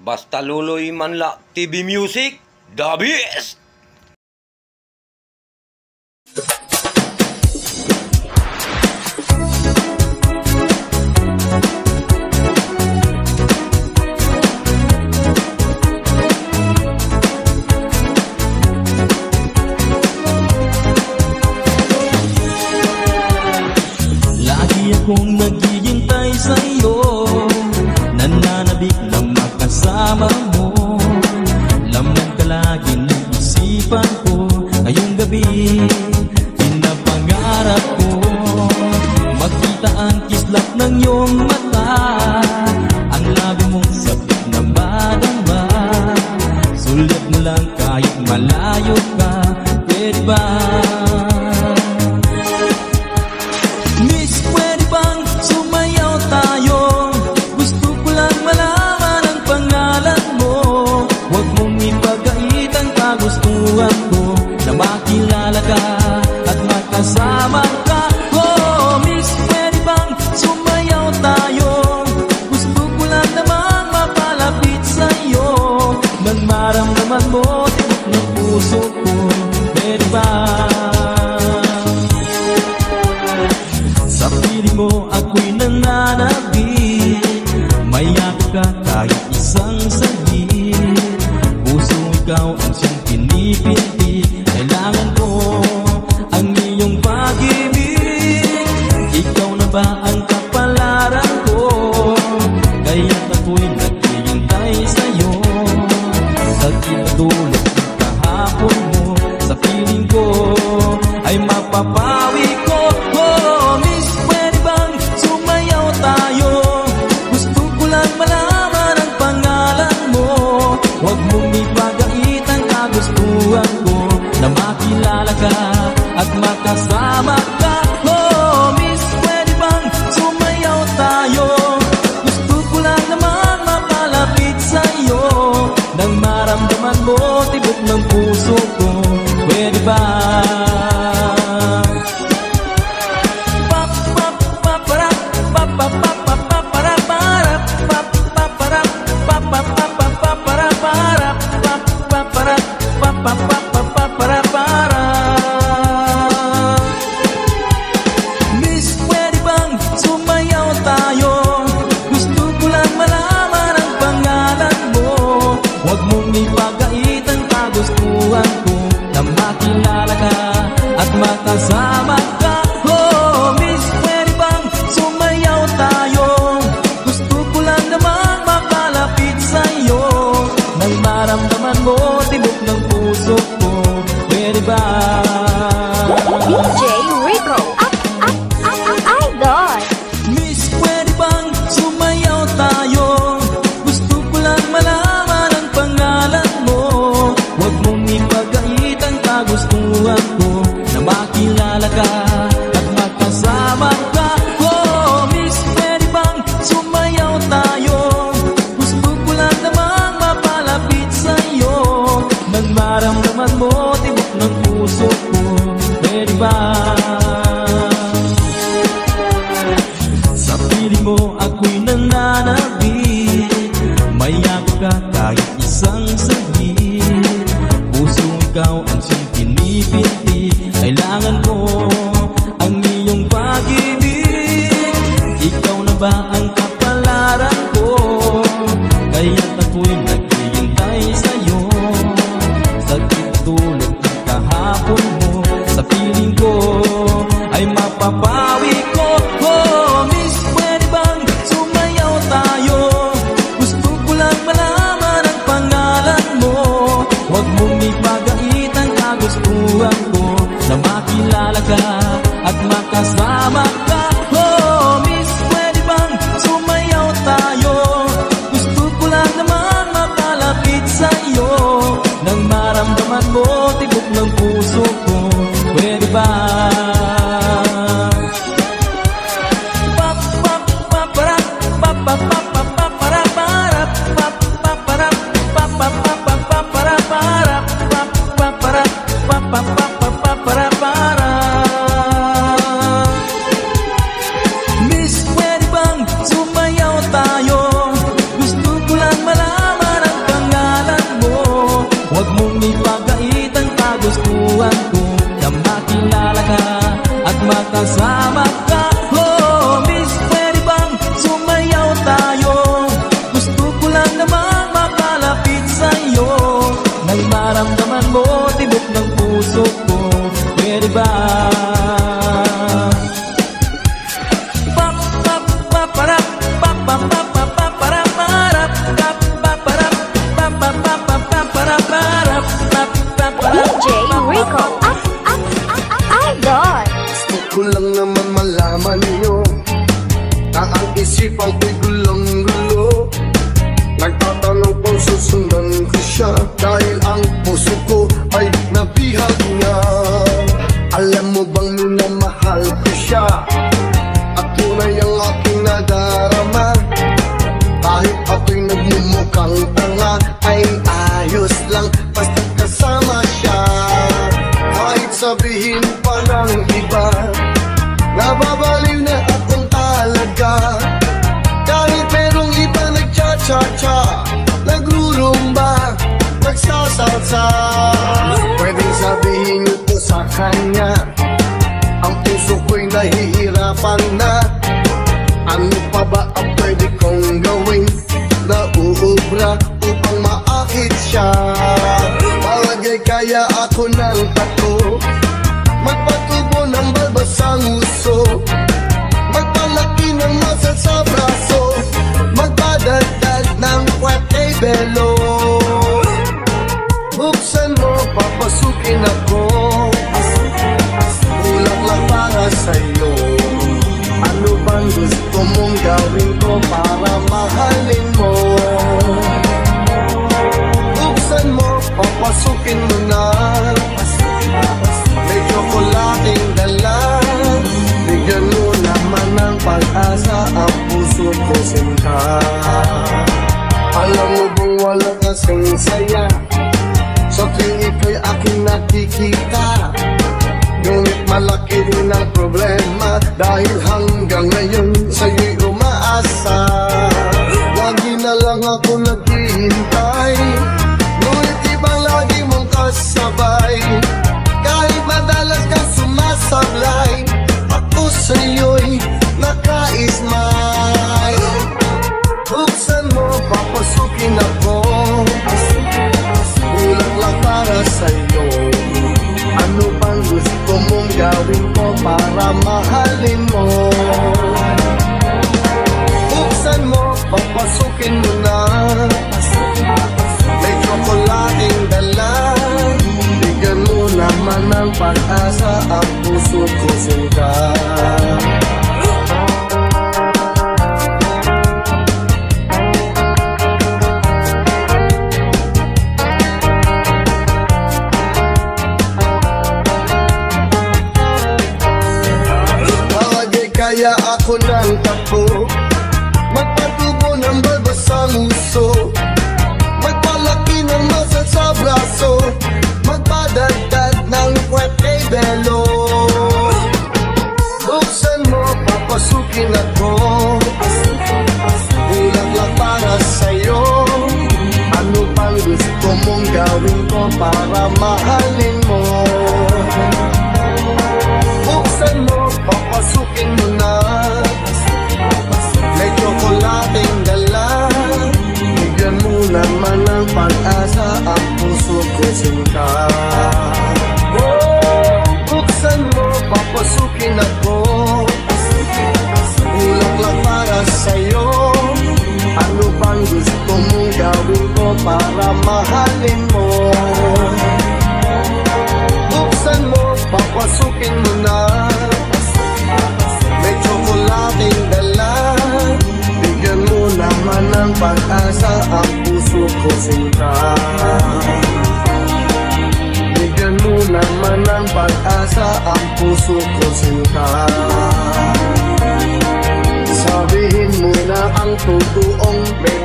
Basta Luloy Manla TV Music, the best! Lagi akong naghihintay sa'yo, nananabik na makasama mo. Laman ka lagi ng isipan ko, ngayong gabi pinapangarap ko. Makita ang kislap ng iyong mata, ang labi mong sabik na madama. Sulit mo lang kahit malayo ka, pwede ba? Miss, pwede bang sumayaw tayo? Gusto ko lang malaman ang pangalan mo. Huwag mong ipagait ang kagustuhan ko, na makilala ka at makasama ka. Oh, Miss, pwede bang sumayaw tayo? Gusto ko lang namang mapalapit sa'yo, nang maramdaman mo tibok ng puso ko. Pwede ba? Sa piling mo ako'y nananabik, mayakap ka kahit isang saglit. Puso ikaw ang siyang pinipinti, kailangan ko ang iyong pag-ibig. Ikaw na ba ang kapalaran ko? Kaya't ako'y naghihintay sa'yo. Sa kitulog ng kahapon mo, sa piling ko ay mapapawi ko. Oh, Miss, pwede bang sumayaw tayo? Gusto ko lang malaman ang pangalan mo. Huwag mong ipagait ang kagustuhan ko, na makilala ka at makasama ka. Oh, Miss, pwede bang sumayaw tayo? Gusto ko lang naman mapalapit sa'yo, nang maramdaman mo tibok ng puso ko. Pwede ba? Miss, pwede bang sumayaw tayo? Gusto ko lang malaman ang pangalan mo. Huwag mong ipagait ang kagustuhan ko, na makilala ka at makasama ka. Oh, Miss, pwede bang sumayaw tayo? Gusto ko lang namang mapalapit sa'yo, nang maramdaman mo tibok ng puso ko. Pwede ba? DJ Rico, idol. Miss, pwede bang sumayaw tayo? Gusto ko lang malaman ang pangalan mo. Huwag mong ipagait ang kagustuhan ko, na makilala ka at makasama ka. Oh, Miss, pwede bang sumayaw tayo? Gusto ko lang namang mapalapit sa'yo, nang maramdaman mo tibok ng puso ko. Pwede ba? Sa piling mo ako'y nananabik, mayakap ka kahit isang saglit. Puso ikaw ang siyang pinipinti, kailangan ko ang iyong pag-ibig. Ikaw na ba ang kapalaran ko? Kaya't ako'y naghihintay sa'yo. Sa kitulog ng kahapon mo, sa piling ko ay mapapawi ko. Oh, Miss, pwede bang sumayaw tayo? Gusto ko lang malaman ang pangalan mo. Huwag mong ipagait ang kagustuhan ko, na makilala ka at makasama ka. Oh, Miss, pwede bang sumayaw tayo? Gusto ko lang naman susundan ko siya dahil ang puso ko ay nabihag niya. Alam mo bang minamahal ko siya at tunay ang aking nadarama. Kahit ako'y nagmumukhang tanga ay ayos lang basta kasama siya. Kahit sabihin pa ng iba nababaliw na akong talaga. Kahit merong iba nagcha-cha-cha, nagrurumba, nagsasalsa, pwedeng sabihin ito sa kanya. Ang puso ko'y nahihirapan na. Ano pa ba ang pwede kong gawin na uubra upang maakit siya? Palagay kaya ako ng tato, magpatubo ng balbasang uso, magpalaki ng masa sa braso, magpadagdag ng kwete belo. Buksan mo, papasukin ako, ulak lang para sa'yo. Ano bang gusto mong gawin ko para mahalin mo? Buksan mo, papasukin mo na, may tsokolating dala. Bigyan mo naman ng pag-asa ang puso ko sinta. Alam mo bang wala kasing saya sa tuwing ika'y aking nakikita? Ngunit malaki din ang problema dahil hanggang ngayon sa'yo'y umaasa. Lagi na lang ako naghihintay, ngunit ibang lagi mong kasabay. Kahit madalas kang sumasablay, ako sa'yo'y nakaismay. Buksan mo, papasukin ako, kulang lang para sa'yo. Ano bang gusto mong gawin ko para mahalin mo? Buksan mo, papasukin mo na, may tsokolating dala. Bigyan mo naman ng pag-asa ang puso ko sinta. Kaya ako ng tapo, magpatubo ng balbasang uso, magpalaki ng masa sa braso, magpadagdag ng kwete belo. Buksan mo, papasukin ako, kulang lang para sa'yo. Ano pang gusto mong gawin ko para mahalin mo? Buksan mo, papasukin mo na, may tsokolating dala. Bigyan mo naman ng pag-asa ang puso ko sinta. Buksan mo, papasukin ako, kulang lang para sa'yo. Ano bang gusto mong gawin ko para mahalin mo? Buksan mo, papasukin mo na, may tsokolating dala. Bigyan mo naman ng pag-asa ang puso ko sinta. Bigyan mo naman ng pag-asa ang puso ko sinta. Sabihin mo na ang totoong may